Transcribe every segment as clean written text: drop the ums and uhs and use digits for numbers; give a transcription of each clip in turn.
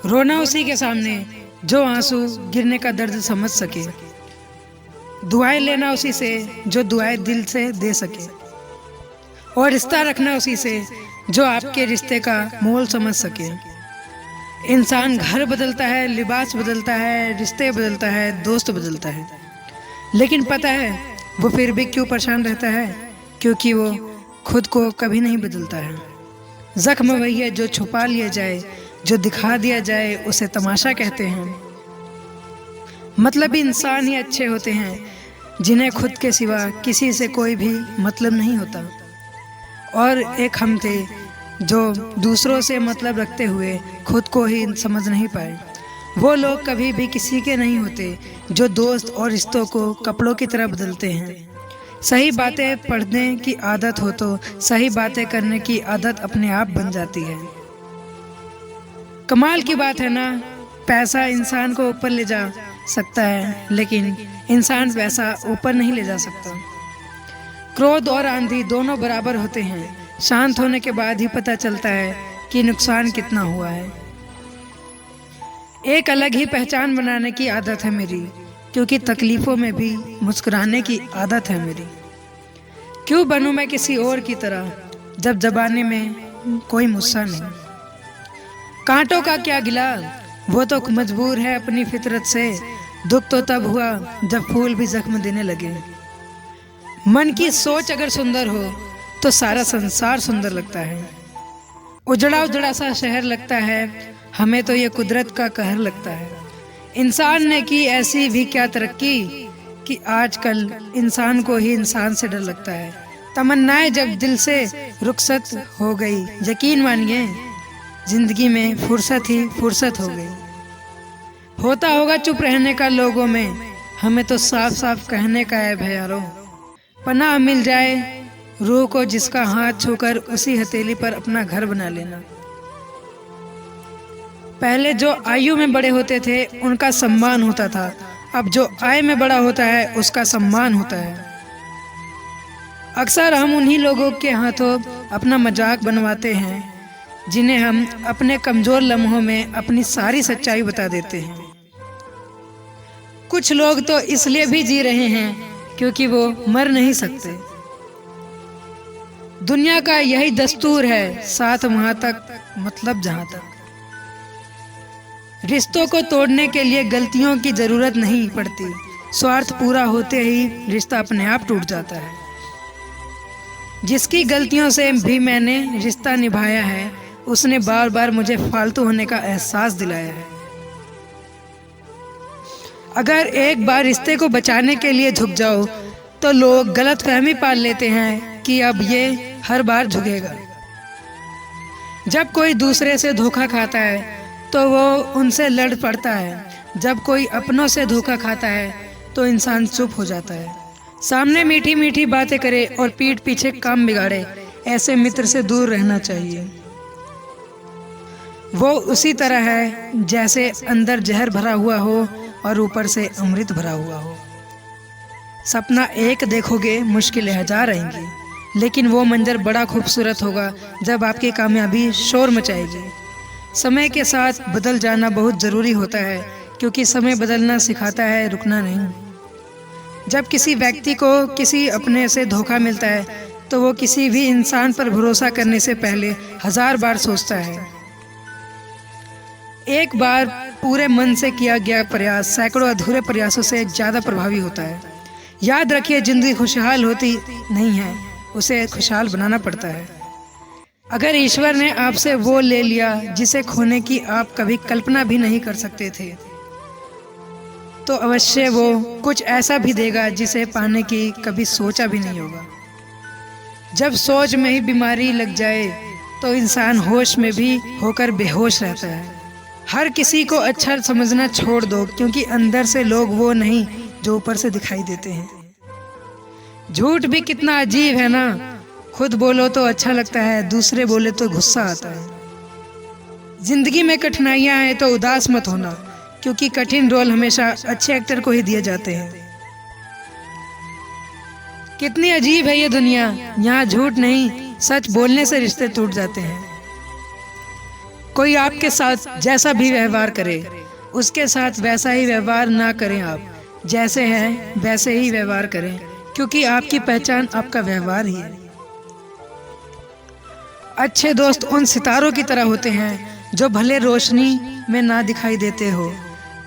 रोना उसी के सामने जो आंसू गिरने का दर्द समझ सके, दुआएं लेना उसी से जो दुआएं दिल से दे सके, और रिश्ता रखना उसी से जो आपके रिश्ते का मोल समझ सके। इंसान घर बदलता है, लिबास बदलता है, रिश्ते बदलता है, दोस्त बदलता है, लेकिन पता है वो फिर भी क्यों परेशान रहता है? क्योंकि वो खुद को कभी नहीं बदलता है। जख्म वही है जो छुपा लिया जाए, जो दिखा दिया जाए उसे तमाशा कहते हैं। मतलब इंसान ही अच्छे होते हैं जिन्हें खुद के सिवा किसी से कोई भी मतलब नहीं होता, और एक हम थे जो दूसरों से मतलब रखते हुए खुद को ही समझ नहीं पाए। वो लोग कभी भी किसी के नहीं होते जो दोस्त और रिश्तों को कपड़ों की तरह बदलते हैं। सही बातें पढ़ने की आदत हो तो सही बातें करने की आदत अपने आप बन जाती है। कमाल की बात है ना, पैसा इंसान को ऊपर ले जा सकता है, लेकिन इंसान पैसा ऊपर नहीं ले जा सकता। क्रोध और आंधी दोनों बराबर होते हैं। शांत होने के बाद ही पता चलता है कि नुकसान कितना हुआ है। एक अलग ही पहचान बनाने की आदत है मेरी, क्योंकि तकलीफों में भी मुस्कुराने की आदत है मेरी। क्यों बनूं मैं किसी और की तरह जब ज़बाने में कोई मुस्सा नहीं। कांटों का क्या गिला, वो तो मजबूर है अपनी फितरत से। दुख तो तब हुआ जब फूल भी जख्म देने लगे। मन की सोच अगर सुंदर हो तो सारा संसार सुंदर लगता है। उजड़ा उजड़ा सा शहर लगता है, हमें तो ये कुदरत का कहर लगता है। इंसान ने की ऐसी भी क्या तरक्की कि आजकल इंसान को ही इंसान से डर लगता है। तमन्नाएं जब दिल से रुखसत हो गई, यकीन मानिए जिंदगी में फुर्सत ही फुर्सत हो गई। होता होगा चुप रहने का लोगों में, हमें तो साफ साफ कहने का है भैयारो। पनाह मिल जाए रूह को जिसका हाथ छूकर उसी हथेली पर अपना घर बना लेना। पहले जो आयु में बड़े होते थे उनका सम्मान होता था, अब जो आय में बड़ा होता है उसका सम्मान होता है। अक्सर हम उन्हीं लोगों के हाथों अपना मजाक बनवाते हैं जिन्हें हम अपने कमजोर लम्हों में अपनी सारी सच्चाई बता देते हैं। कुछ लोग तो इसलिए भी जी रहे हैं क्योंकि वो मर नहीं सकते। दुनिया का यही दस्तूर है, साथ वहां तक मतलब जहां तक। रिश्तों को तोड़ने के लिए गलतियों की जरूरत नहीं पड़ती, स्वार्थ पूरा होते ही रिश्ता अपने आप टूट जाता है। जिसकी गलतियों से भी मैंने रिश्ता निभाया है उसने बार बार मुझे फालतू होने का एहसास दिलाया है। अगर एक बार रिश्ते को बचाने के लिए झुक जाओ तो लोग गलतफहमी पाल लेते हैं कि अब ये हर बार झुकेगा। जब कोई दूसरे से धोखा खाता है तो वो उनसे लड़ पड़ता है। जब कोई अपनों से धोखा खाता है तो इंसान चुप हो जाता है। सामने मीठी मीठी बातें करे और पीठ पीछे काम बिगाड़े, ऐसे मित्र से दूर रहना चाहिए। वो उसी तरह है जैसे अंदर जहर भरा हुआ हो और ऊपर से अमृत भरा हुआ हो। सपना एक देखोगे मुश्किलें हजार आएंगी, लेकिन वो मंजर बड़ा खूबसूरत होगा जब आपकी कामयाबी शोर मचाएगी। समय के साथ बदल जाना बहुत ज़रूरी होता है, क्योंकि समय बदलना सिखाता है, रुकना नहीं। जब किसी व्यक्ति को किसी अपने से धोखा मिलता है तो वो किसी भी इंसान पर भरोसा करने से पहले 1000 बार सोचता है। एक बार पूरे मन से किया गया प्रयास सैकड़ों अधूरे प्रयासों से ज़्यादा प्रभावी होता है। याद रखिए, जिंदगी खुशहाल होती नहीं है, उसे खुशहाल बनाना पड़ता है। अगर ईश्वर ने आपसे वो ले लिया जिसे खोने की आप कभी कल्पना भी नहीं कर सकते थे, तो अवश्य वो कुछ ऐसा भी देगा जिसे पाने की कभी सोचा भी नहीं होगा। जब सोच में ही बीमारी लग जाए तो इंसान होश में भी होकर बेहोश रहता है। हर किसी को अच्छा समझना छोड़ दो, क्योंकि अंदर से लोग वो नहीं जो ऊपर से दिखाई देते हैं। झूठ भी कितना अजीब है ना, खुद बोलो तो अच्छा लगता है, दूसरे बोले तो गुस्सा आता है। जिंदगी में कठिनाइयां हैं तो उदास मत होना, क्योंकि कठिन रोल हमेशा अच्छे एक्टर को ही दिए जाते हैं। कितनी अजीब है ये दुनिया, यहाँ झूठ नहीं सच बोलने से रिश्ते टूट जाते हैं। कोई आपके साथ जैसा भी व्यवहार करे, उसके साथ वैसा ही व्यवहार ना करें। आप जैसे हैं वैसे ही व्यवहार करें, क्योंकि आपकी पहचान आपका व्यवहार ही है। अच्छे दोस्त उन सितारों की तरह होते हैं जो भले रोशनी में ना दिखाई देते हो,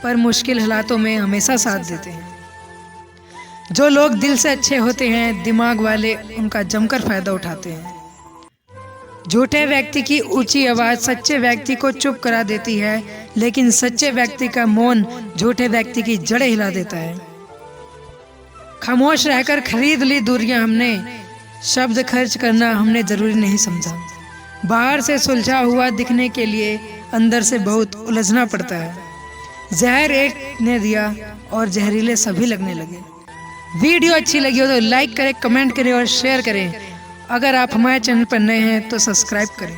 पर मुश्किल हालातों में हमेशा साथ देते हैं। जो लोग दिल से अच्छे होते हैं, दिमाग वाले उनका जमकर फायदा उठाते हैं। झूठे व्यक्ति की ऊंची आवाज सच्चे व्यक्ति को चुप करा देती है, लेकिन सच्चे व्यक्ति का मौन झूठे व्यक्ति की जड़ें हिला देता है। खामोश रहकर खरीद ली दूरियां हमने, शब्द खर्च करना हमने जरूरी नहीं समझा। बाहर से सुलझा हुआ दिखने के लिए अंदर से बहुत उलझना पड़ता है। जहर एक ने दिया और जहरीले सभी लगने लगे। वीडियो अच्छी लगी हो तो लाइक करें, कमेंट करें और शेयर करें। अगर आप हमारे चैनल पर नए हैं तो सब्सक्राइब करें।